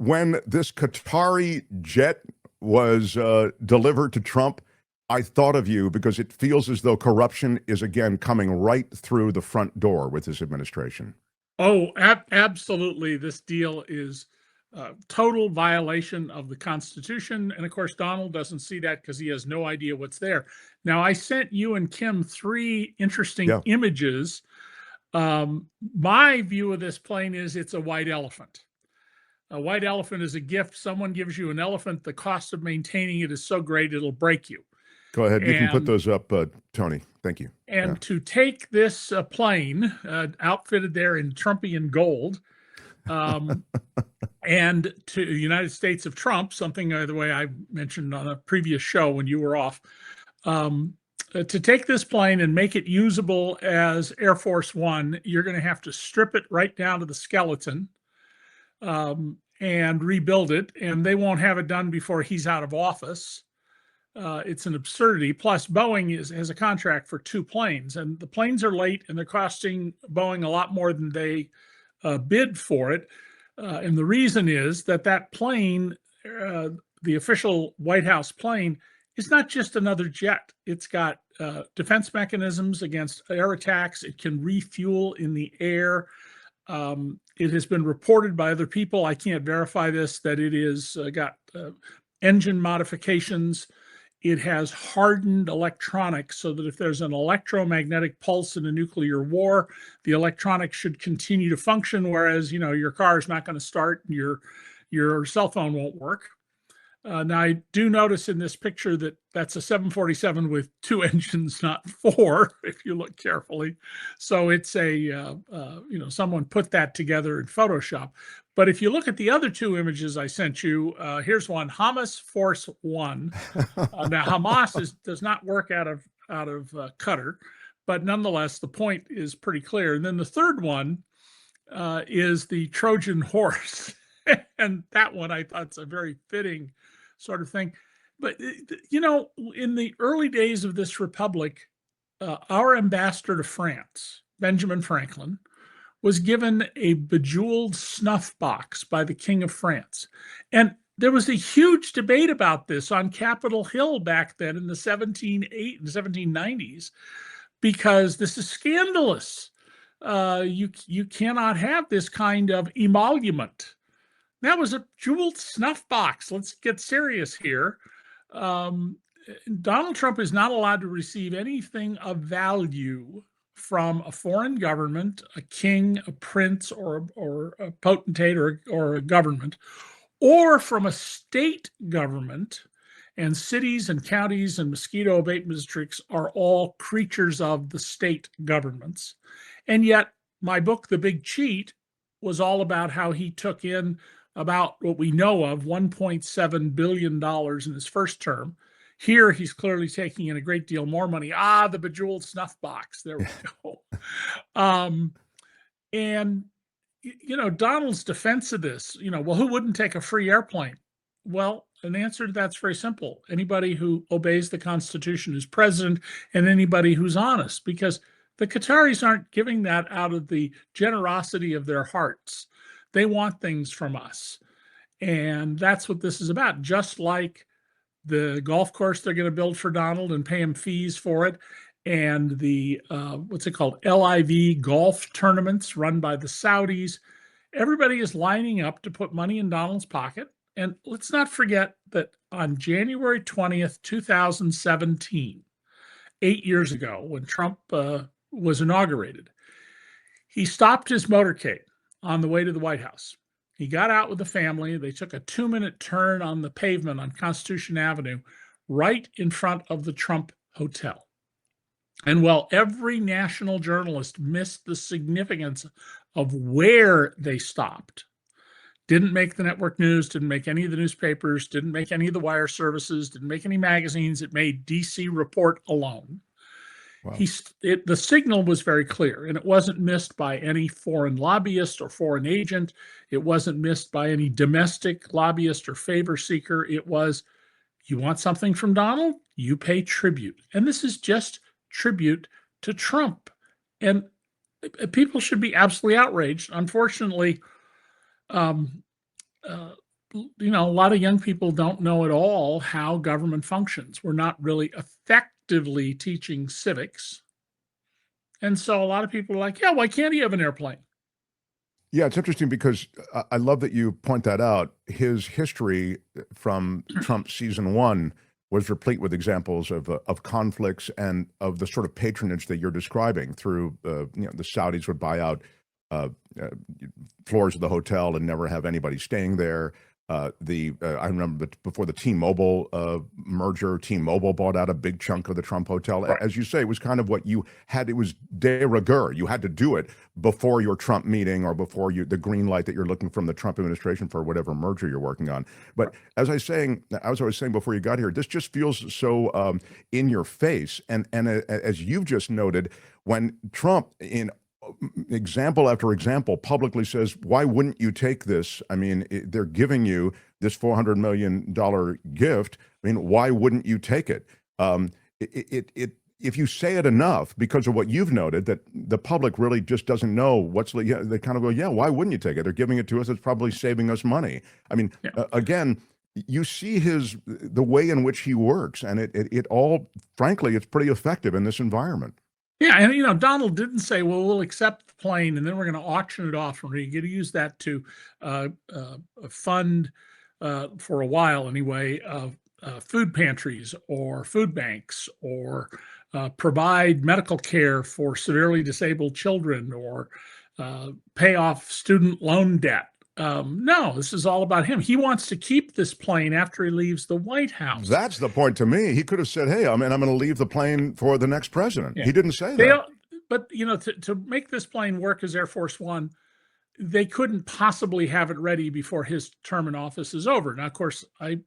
when this Qatari jet was delivered to Trump, I thought of you because it feels as though corruption is again coming right through the front door with this administration. Oh, absolutely. This deal is total violation of the Constitution. And of course, Donald doesn't see that because he has no idea what's there. Now, I sent you and Kim three interesting images. My view of this plane is it's a white elephant. A white elephant is a gift. Someone gives you an elephant. The cost of maintaining it is so great, it'll break you. Go ahead. You can put those up, Tony. Thank you. And to take this plane outfitted there in Trumpian gold and to the United States of Trump, something, by the way, I mentioned on a previous show when you were off, to take this plane and make it usable as Air Force One, you're going to have to strip it right down to the skeleton and rebuild it. And they won't have it done before he's out of office. It's an absurdity. Plus, Boeing has a contract for two planes, and the planes are late, and they're costing Boeing a lot more than they bid for it. And the reason is that plane, the official White House plane, is not just another jet. It's got defense mechanisms against air attacks. It can refuel in the air. It has been reported by other people, I can't verify this, that it is got engine modifications. It has hardened electronics so that if there's an electromagnetic pulse in a nuclear war, the electronics should continue to function, whereas, your car is not going to start and your cell phone won't work. Now, I do notice in this picture that that's a 747 with two engines, not four, if you look carefully. So it's someone put that together in Photoshop. But if you look at the other two images I sent you, here's one, Hamas Force One. Now, Hamas does not work out of Qatar, but nonetheless, the point is pretty clear. And then the third one is the Trojan Horse. And that one I thought is a very fitting sort of thing. But, in the early days of this republic, our ambassador to France, Benjamin Franklin, was given a bejeweled snuff box by the King of France. And there was a huge debate about this on Capitol Hill back then in the 1790s, because this is scandalous. You cannot have this kind of emolument. That was a jeweled snuff box. Let's get serious here. Donald Trump is not allowed to receive anything of value from a foreign government, a king, a prince, or a potentate, or a government, or from a state government. And cities and counties and mosquito abatement districts are all creatures of the state governments. And yet, my book, The Big Cheat, was all about how he took in about what we know of, $1.7 billion in his first term. Here, he's clearly taking in a great deal more money. The bejeweled snuff box. There we go. And, Donald's defense of this, well, who wouldn't take a free airplane? Well, an answer to that's very simple. Anybody who obeys the Constitution is president, and anybody who's honest, because the Qataris aren't giving that out of the generosity of their hearts. They want things from us. And that's what this is about. Just like the golf course they're going to build for Donald and pay him fees for it, and the, what's it called, LIV golf tournaments run by the Saudis. Everybody is lining up to put money in Donald's pocket. And let's not forget that on January 20th, 2017, 8 years ago, when Trump was inaugurated, he stopped his motorcade on the way to the White House. He got out with the family. They took a 2-minute turn on the pavement on Constitution Avenue, right in front of the Trump Hotel. And while every national journalist missed the significance of where they stopped, didn't make the network news, didn't make any of the newspapers, didn't make any of the wire services, didn't make any magazines, it made DC Report alone. Wow. The signal was very clear, and it wasn't missed by any foreign lobbyist or foreign agent. It wasn't missed by any domestic lobbyist or favor seeker. It was, you want something from Donald? You pay tribute. And this is just tribute to Trump. And people should be absolutely outraged. Unfortunately, a lot of young people don't know at all how government functions. We're not really effectively teaching civics. And so a lot of people are like, yeah, why can't he have an airplane? Yeah, it's interesting because I love that you point that out. His history from Trump season one was replete with examples of conflicts and of the sort of patronage that you're describing through, the Saudis would buy out uh, uh, floors of the hotel and never have anybody staying there. I remember that before the T-Mobile merger, T-Mobile bought out a big chunk of the Trump hotel. Right. As you say, it was kind of what you had. It was de rigueur. You had to do it before your Trump meeting or before the green light that you're looking from the Trump administration for whatever merger you're working on. But as I was saying before you got here, this just feels so in your face. And as you've just noted, when Trump in example after example publicly says, why wouldn't you take this? I mean, they're giving you this $400 million gift. I mean, why wouldn't you take it? If you say it enough, because of what you've noted, that the public really just doesn't know they kind of go, yeah, why wouldn't you take it? They're giving it to us. It's probably saving us money. I mean, again, you see the way in which he works, and it all, frankly, it's pretty effective in this environment. Yeah, and Donald didn't say, "Well, we'll accept the plane, and then we're going to auction it off, and we're going to use that to fund, for a while anyway, food pantries or food banks, or provide medical care for severely disabled children, or pay off student loan debt." No, this is all about him. He wants to keep this plane after he leaves the White House. That's the point to me. He could have said, hey, I'm going to leave the plane for the next president. Yeah. He didn't say that. But, to make this plane work as Air Force One, they couldn't possibly have it ready before his term in office is over. Now, of course, I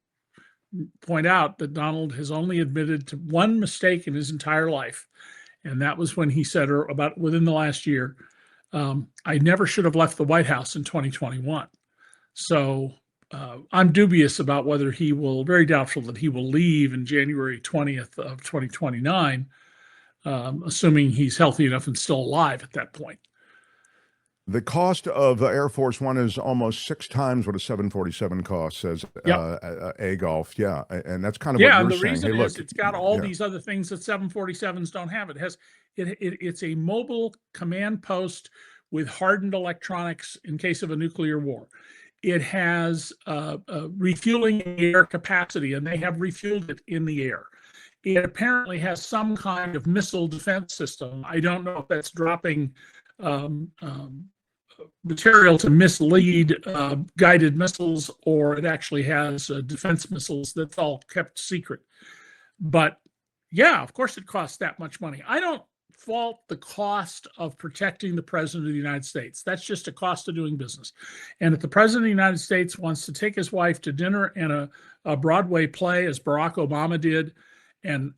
point out that Donald has only admitted to one mistake in his entire life. And that was when he said, or about within the last year, I never should have left the White House in 2021. So I'm dubious about whether very doubtful that he will leave in January 20th of 2029, assuming he's healthy enough and still alive at that point. The cost of Air Force One is almost 6 times what a 747 costs, says A Golf. Yeah, and that's kind of what you're and the saying. reason Hey, is it's got all these other things that 747s don't have. It's a mobile command post with hardened electronics in case of a nuclear war. It has refueling in the air capacity, and they have refueled it in the air. It apparently has some kind of missile defense system. I don't know if that's dropping material to mislead guided missiles, or it actually has defense missiles. That's all kept secret. But yeah, of course it costs that much money. I don't fault the cost of protecting the president of the United States. That's just a cost of doing business. And if the president of the United States wants to take his wife to dinner and a Broadway play, as Barack Obama did, and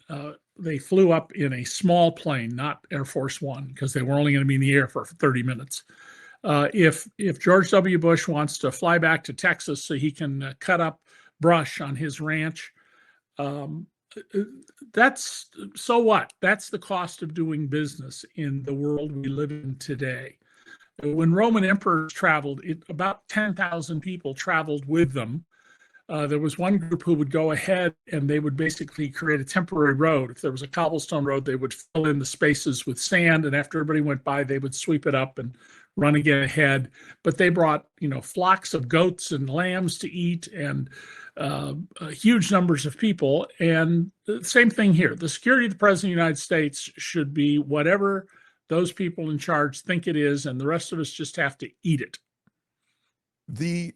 they flew up in a small plane, not Air Force One, because they were only going to be in the air for 30 minutes. If George W. Bush wants to fly back to Texas so he can cut up brush on his ranch, that's so what? That's the cost of doing business in the world we live in today. When Roman emperors traveled, about 10,000 people traveled with them. There was one group who would go ahead and they would basically create a temporary road. If there was a cobblestone road, they would fill in the spaces with sand, and after everybody went by, they would sweep it up and run again ahead. But they brought, flocks of goats and lambs to eat, and huge numbers of people. And the same thing here. The security of the president of the United States should be whatever those people in charge think it is, and the rest of us just have to eat it. The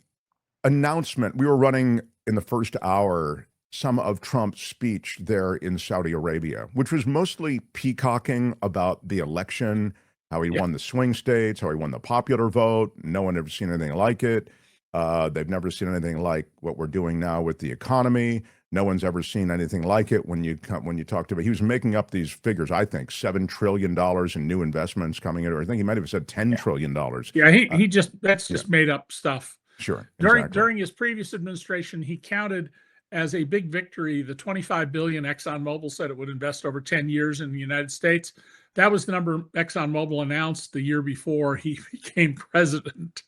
announcement, we were running in the first hour some of Trump's speech there in Saudi Arabia, which was mostly peacocking about the election, how he won the swing states, how he won the popular vote. No one ever seen anything like it. They've never seen anything like what we're doing now with the economy. No one's ever seen anything like it. When you talk to him, he was making up these figures. I think $7 trillion in new investments coming in, or I think he might have said $10 trillion. Yeah, that's just made up stuff. Sure. During his previous administration, he counted as a big victory the $25 billion ExxonMobil said it would invest over 10 years in the United States. that was the number ExxonMobil announced the year before he became president.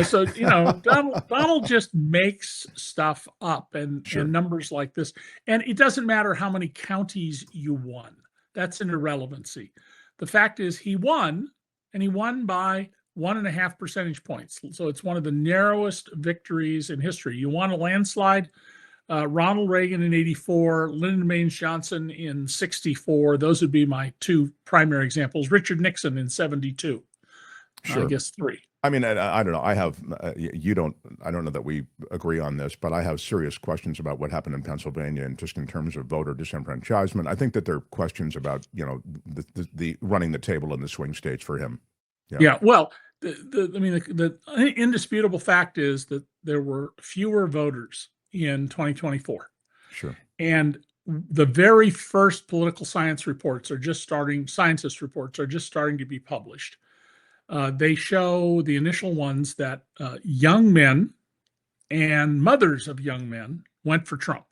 So, Donald just makes stuff up and numbers like this. And it doesn't matter how many counties you won. That's an irrelevancy. The fact is he won, and he won by 1.5 percentage points. So it's one of the narrowest victories in history. You won a landslide. Ronald Reagan in 84, Lyndon Baines Johnson in 64. Those would be my two primary examples. Richard Nixon in 72. Sure. I guess 3. I mean, I don't know. I don't know that we agree on this, but I have serious questions about what happened in Pennsylvania and just in terms of voter disenfranchisement. I think that there are questions about, the running the table in the swing states for him. Yeah. Well, the indisputable fact is that there were fewer voters in 2024. Sure. And the very first political science reports are just starting, scientist reports are just starting to be published. They show the initial ones that young men and mothers of young men went for Trump.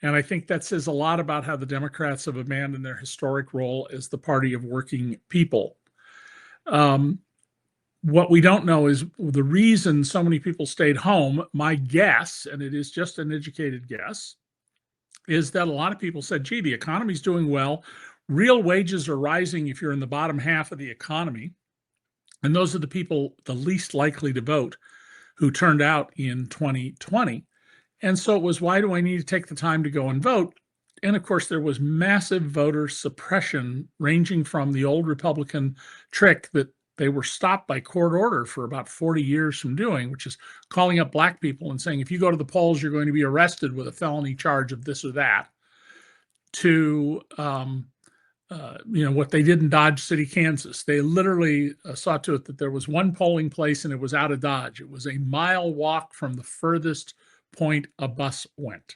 And I think that says a lot about how the Democrats have abandoned their historic role as the party of working people. What we don't know is the reason so many people stayed home. My guess, and it is just an educated guess, is that a lot of people said, gee, the economy's doing well. Real wages are rising if you're in the bottom half of the economy. And those are the people the least likely to vote who turned out in 2020. And so it was, why do I need to take the time to go and vote? And of course, there was massive voter suppression, ranging from the old Republican trick that they were stopped by court order for about 40 years from doing, which is calling up black people and saying, if you go to the polls, you're going to be arrested with a felony charge of this or that, to what they did in Dodge City, Kansas. They literally saw to it that there was one polling place and it was out of Dodge. It was a mile walk from the furthest point a bus went.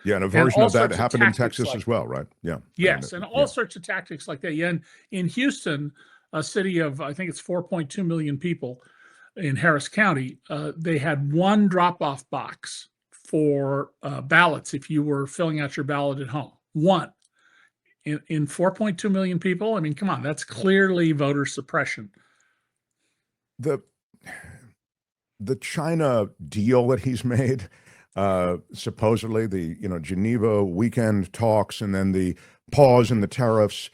Yeah, and a version of that happened in Texas as well, right? Yeah. Yes, and all sorts of tactics like that. Yeah, and in Houston, a city of, I think it's 4.2 million people in Harris County, they had one drop-off box for ballots if you were filling out your ballot at home. One. In 4.2 million people, I mean, come on, that's clearly voter suppression. The China deal that he's made, supposedly the Geneva weekend talks, and then the pause in the tariffs.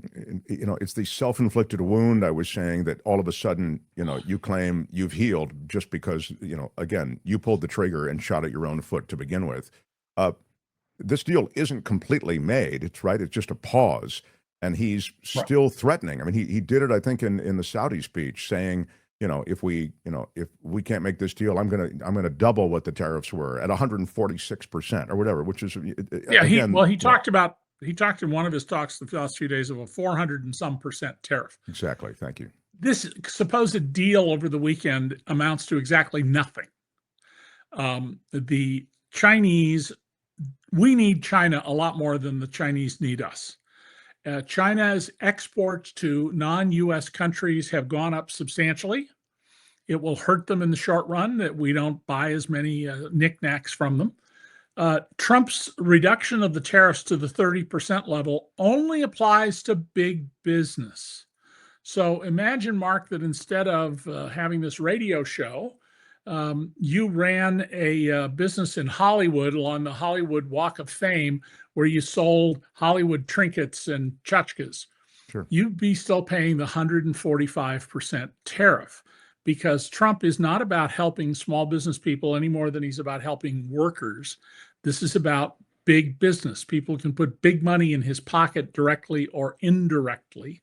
It's the self-inflicted wound. I was saying that all of a sudden, you claim you've healed just because, again, you pulled the trigger and shot at your own foot to begin with. This deal isn't completely made. It's just a pause, and he's still threatening. I mean, he did it, I think, in the Saudi speech, saying, if we can't make this deal, I'm gonna double what the tariffs were at 146% or whatever, which is he talked in one of his talks the last few days of a 400 and some percent tariff. Exactly. Thank you. This supposed deal over the weekend amounts to exactly nothing. The Chinese, we need China a lot more than the Chinese need us. China's exports to non-U.S. countries have gone up substantially. It will hurt them in the short run that we don't buy as many knickknacks from them. Trump's reduction of the tariffs to the 30% level only applies to big business. So imagine, Mark, that instead of having this radio show, you ran a business in Hollywood along the Hollywood Walk of Fame where you sold Hollywood trinkets and tchotchkes. Sure. You'd be still paying the 145% tariff, because Trump is not about helping small business people any more than he's about helping workers. This is about big business. People can put big money in his pocket directly or indirectly.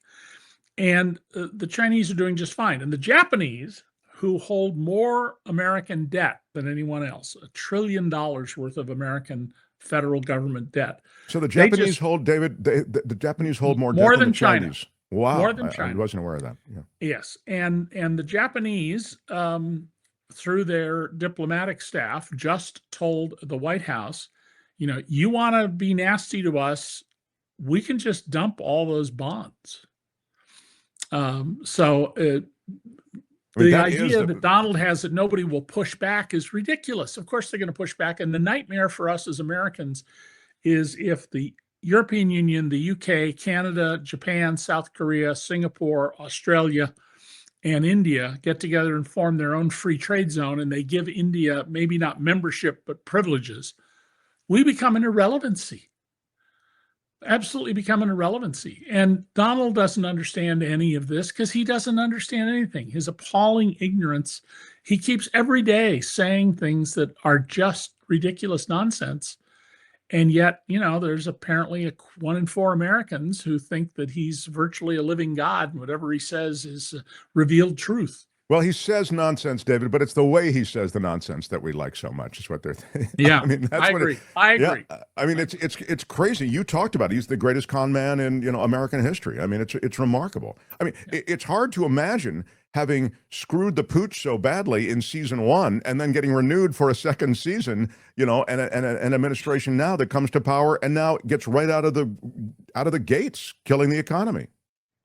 And the Chinese are doing just fine. And the Japanese, who hold more American debt than anyone else, $1 trillion worth of American federal government debt. So the Japanese hold, David, the Japanese hold more debt than the China. Chinese. Wow. More than China. I wasn't aware of that. Yeah. Yes. And the Japanese, through their diplomatic staff, just told the White House, you want to be nasty to us, we can just dump all those bonds. The idea that Donald has that nobody will push back is ridiculous. Of course, they're going to push back. And the nightmare for us as Americans is if the European Union, the UK, Canada, Japan, South Korea, Singapore, Australia, and India get together and form their own free trade zone, and they give India maybe not membership, but privileges, we become an irrelevancy. Absolutely become an irrelevancy. And Donald doesn't understand any of this because he doesn't understand anything. His appalling ignorance. He keeps every day saying things that are just ridiculous nonsense. And yet, there's apparently 1 in 4 Americans who think that he's virtually a living God, and whatever he says is revealed truth. Well, he says nonsense, David, but it's the way he says the nonsense that we like so much. Is what they're thinking. Yeah, I agree. I agree. Yeah, I mean, it's crazy. You talked about it. He's the greatest con man in American history. I mean, it's remarkable. I mean, it's hard to imagine having screwed the pooch so badly in season 1 and then getting renewed for a second season. And an administration now that comes to power and now gets right out of the gates, killing the economy.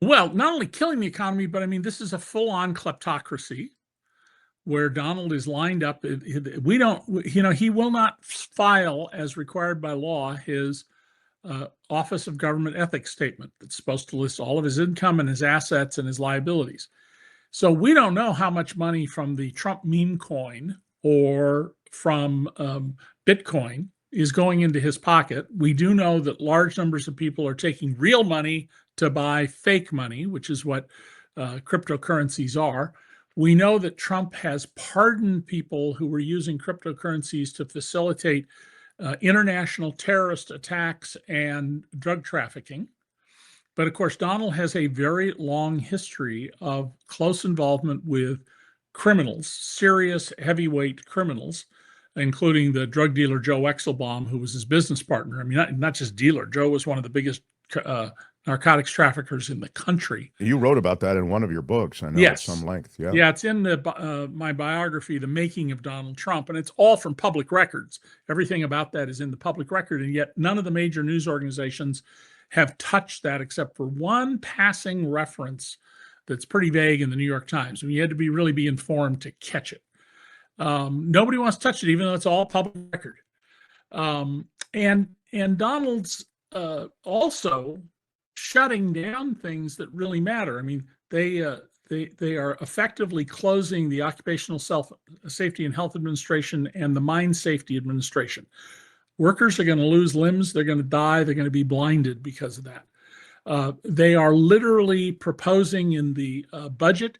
Well, not only killing the economy, but I mean, this is a full-on kleptocracy where Donald is lined up. We don't, he will not file as required by law his Office of Government Ethics statement that's supposed to list all of his income and his assets and his liabilities. So we don't know how much money from the Trump meme coin or from Bitcoin is going into his pocket. We do know that large numbers of people are taking real money to buy fake money, which is what cryptocurrencies are. We know that Trump has pardoned people who were using cryptocurrencies to facilitate international terrorist attacks and drug trafficking. But of course, Donald has a very long history of close involvement with criminals, serious heavyweight criminals, including the drug dealer Joe Exelbaum, who was his business partner. I mean, not just dealer. Joe was one of the biggest narcotics traffickers in the country. You wrote about that in one of your books, I know, yes. At some length. Yeah, yeah, it's in my biography, The Making of Donald Trump, and it's all from public records. Everything about that is in the public record, and yet none of the major news organizations have touched that except for one passing reference that's pretty vague in the New York Times. I mean, you had to really be informed to catch it. Nobody wants to touch it, even though it's all public record. And Donald's also shutting down things that really matter. I mean, they are effectively closing the Occupational Safety and Health Administration and the Mine Safety Administration. Workers are going to lose limbs. They're going to die. They're going to be blinded because of that. They are literally proposing in the budget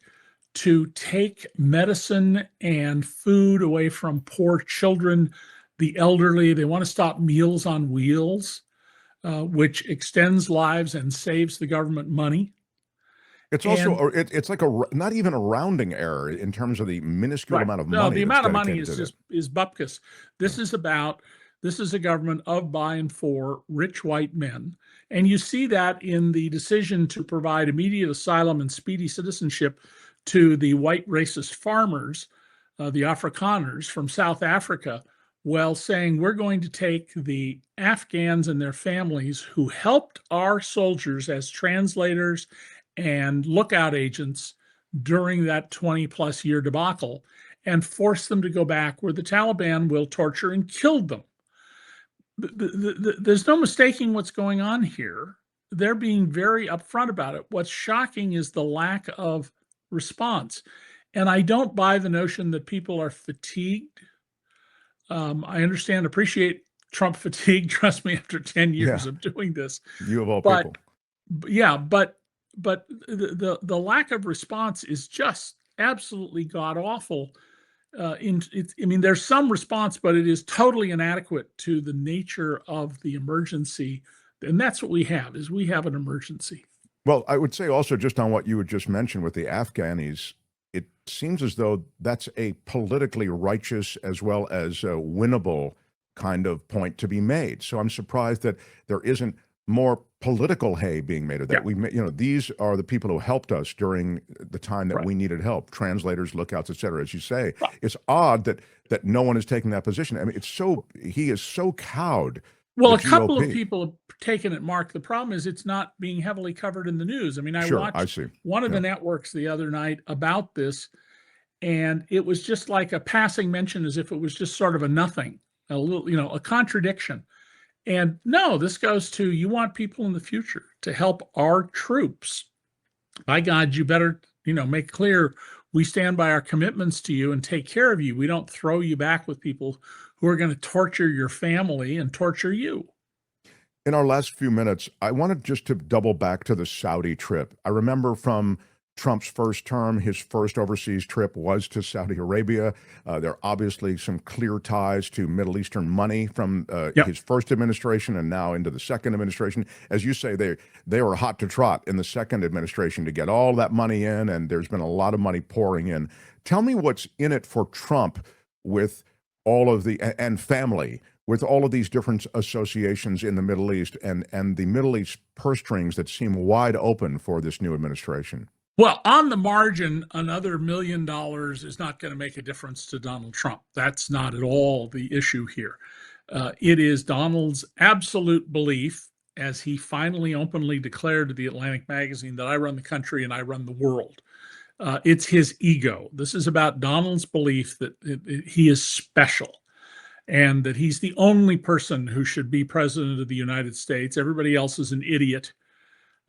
to take medicine and food away from poor children, the elderly. They want to stop Meals on Wheels, which extends lives and saves the government money. It's also, it's like not even a rounding error in terms of the minuscule amount of money. No, the amount of money is bupkis. This is a government of, by, and for rich white men. And you see that in the decision to provide immediate asylum and speedy citizenship to the white racist farmers, the Afrikaners from South Africa, while saying we're going to take the Afghans and their families who helped our soldiers as translators and lookout agents during that 20-plus year debacle and force them to go back where the Taliban will torture and kill them. There's no mistaking what's going on here. They're being very upfront about it. What's shocking is the lack of response. And I don't buy the notion that people are fatigued. I appreciate Trump fatigue. Trust me, after 10 years of doing this. You of all people. Yeah, but the lack of response is just absolutely god awful. There's some response, but it is totally inadequate to the nature of the emergency, and that's what we have an emergency. Well, I would say also, just on what you had just mentioned with the Afghanis, it seems as though that's a politically righteous as well as a winnable kind of point to be made. So I'm surprised that there isn't more political hay being made of that. Yeah. These are the people who helped us during the time that we needed help, translators, lookouts, et cetera. As you say, it's odd that no one is taking that position. I mean, he is so cowed. Well, a couple of people have taken it, Mark. The problem is it's not being heavily covered in the news. I mean, I watched one of the networks the other night about this, and it was just like a passing mention, as if it was just sort of a nothing, a little, a contradiction. And no, this goes to, you want people in the future to help our troops. By God, you better, make clear we stand by our commitments to you and take care of you. We don't throw you back with people who are going to torture your family and torture you. In our last few minutes, I wanted just to double back to the Saudi trip. I remember from Trump's first term, his first overseas trip was to Saudi Arabia. There are obviously some clear ties to Middle Eastern money from Yep. his first administration and now into the second administration. As you say, they were hot to trot in the second administration to get all that money in, and there's been a lot of money pouring in. Tell me what's in it for Trump with all of the, and family, with all of these different associations in the Middle East and the Middle East purse strings that seem wide open for this new administration. Well, on the margin, another $1 million is not going to make a difference to Donald Trump. That's not at all the issue here. It is Donald's absolute belief, as he finally openly declared to the Atlantic magazine, that I run the country and I run the world. It's his ego. This is about Donald's belief that he is special and that he's the only person who should be president of the United States. Everybody else is an idiot.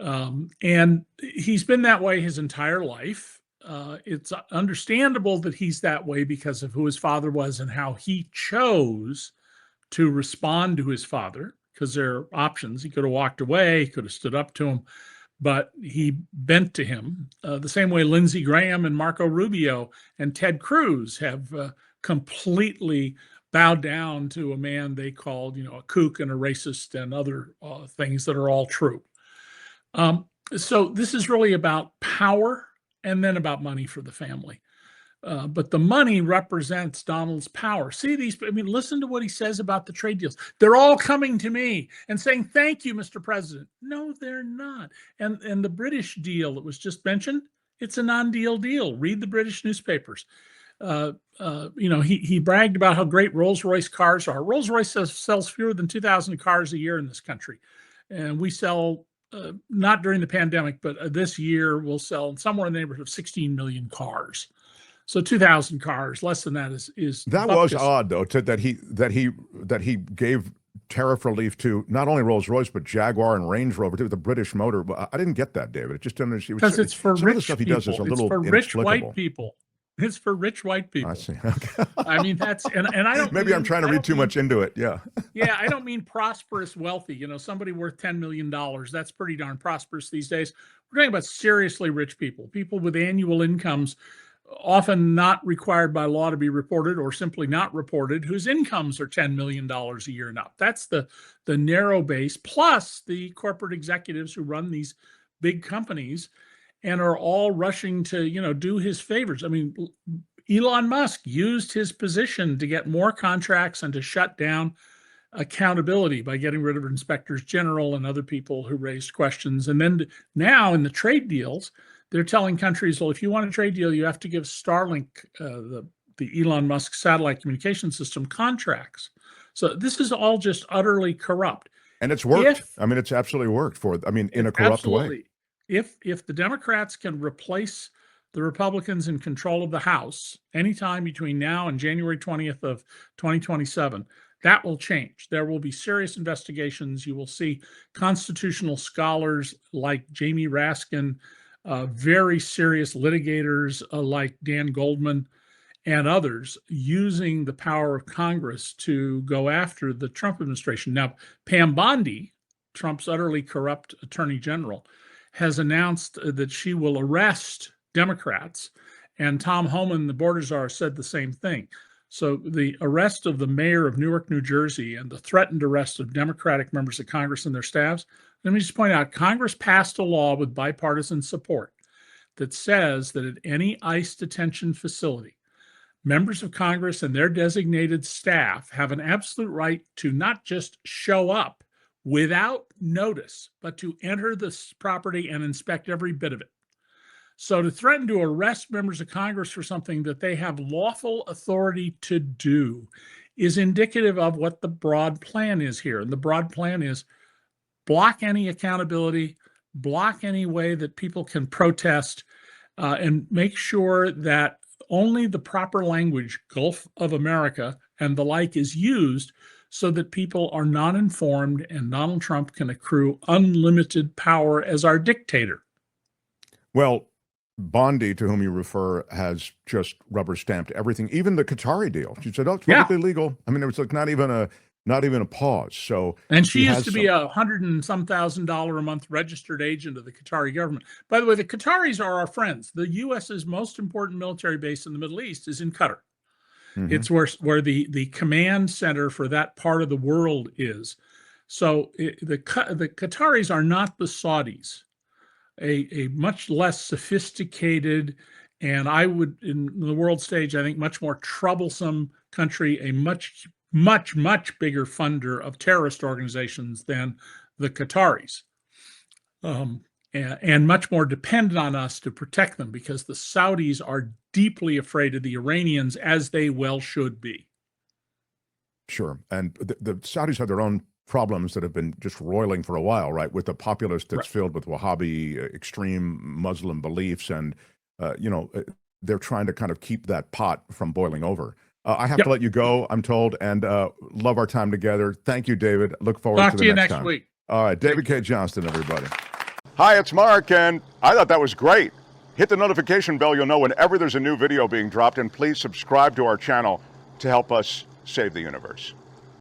And he's been that way his entire life. It's understandable that he's that way because of who his father was and how he chose to respond to his father, because there are options. He could have walked away, he could have stood up to him, but he bent to him the same way Lindsey Graham and Marco Rubio and Ted Cruz have completely bowed down to a man they called, a kook and a racist and other things that are all true. So this is really about power and then about money for the family. But the money represents Donald's power. See listen to what he says about the trade deals. They're all coming to me and saying, thank you, Mr. President. No, they're not. And the British deal that was just mentioned, it's a non-deal deal. Read the British newspapers. He bragged about how great Rolls-Royce cars are. Rolls-Royce sells fewer than 2,000 cars a year in this country. And we sell, not during the pandemic, but this year we'll sell somewhere in the neighborhood of 16 million cars. So 2,000 cars, less than that is that bupkis. Was odd though, that he gave tariff relief to not only Rolls-Royce but Jaguar and Range Rover too, the British motor. I didn't get that, David. It just didn't understand. Because it's for some rich of the stuff people. He does is a little it's for rich white people. It's for rich white people. I see. Okay. I mean, that's and I don't. Maybe I'm trying to read too much into it. Yeah. Yeah, I don't mean prosperous, wealthy. Somebody worth $10 million. That's pretty darn prosperous these days. We're talking about seriously rich people, people with annual incomes often not required by law to be reported or simply not reported, whose incomes are $10 million a year and up. That's the narrow base, plus the corporate executives who run these big companies and are all rushing to, do his favors. I mean, Elon Musk used his position to get more contracts and to shut down accountability by getting rid of inspectors general and other people who raised questions. And then now in the trade deals, they're telling countries, well, if you want a trade deal, you have to give Starlink, the Elon Musk satellite communication system, contracts. So this is all just utterly corrupt. And it's worked. It's absolutely worked in a corrupt way. If the Democrats can replace the Republicans in control of the House anytime between now and January 20th of 2027, that will change. There will be serious investigations. You will see constitutional scholars like Jamie Raskin, very serious litigators like Dan Goldman and others using the power of Congress to go after the Trump administration. Now, Pam Bondi, Trump's utterly corrupt attorney general, has announced that she will arrest Democrats, and Tom Homan, the border czar, said the same thing. So the arrest of the mayor of Newark, New Jersey, and the threatened arrest of Democratic members of Congress and their staffs, let me just point out, Congress passed a law with bipartisan support that says that at any ICE detention facility, members of Congress and their designated staff have an absolute right to not just show up without notice, but to enter this property and inspect every bit of it. So to threaten to arrest members of Congress for something that they have lawful authority to do is indicative of what the broad plan is here. And the broad plan is block any accountability, block any way that people can protest, and make sure that only the proper language, Gulf of America and the like, is used so that people are not informed and Donald Trump can accrue unlimited power as our dictator. Well, Bondi, to whom you refer, has just rubber stamped everything, even the Qatari deal. She said, "Oh, it's perfectly legal." I mean, there was like not even a pause. So, and she used to be $100,000 a month registered agent of the Qatari government. By the way, the Qataris are our friends. The U.S.'s most important military base in the Middle East is in Qatar. It's where the command center for that part of the world is. So the Qataris are not the Saudis. A much less sophisticated, and I would, in the world stage, I think much more troublesome country, a much bigger funder of terrorist organizations than the Qataris, and much more dependent on us to protect them, because the Saudis are deeply afraid of the Iranians, as they well should be. Sure. And the Saudis have their own problems that have been just roiling for a while, right? With the populace that's filled with Wahhabi extreme Muslim beliefs, and they're trying to kind of keep that pot from boiling over. I have to let you go, I'm told, and love our time together. Thank you, David. Look forward to the next time. Talk to you next week. All right, David K. Johnston, everybody. Hi, it's Mark, and I thought that was great. Hit the notification bell. You'll know whenever there's a new video being dropped, and please subscribe to our channel to help us save the universe.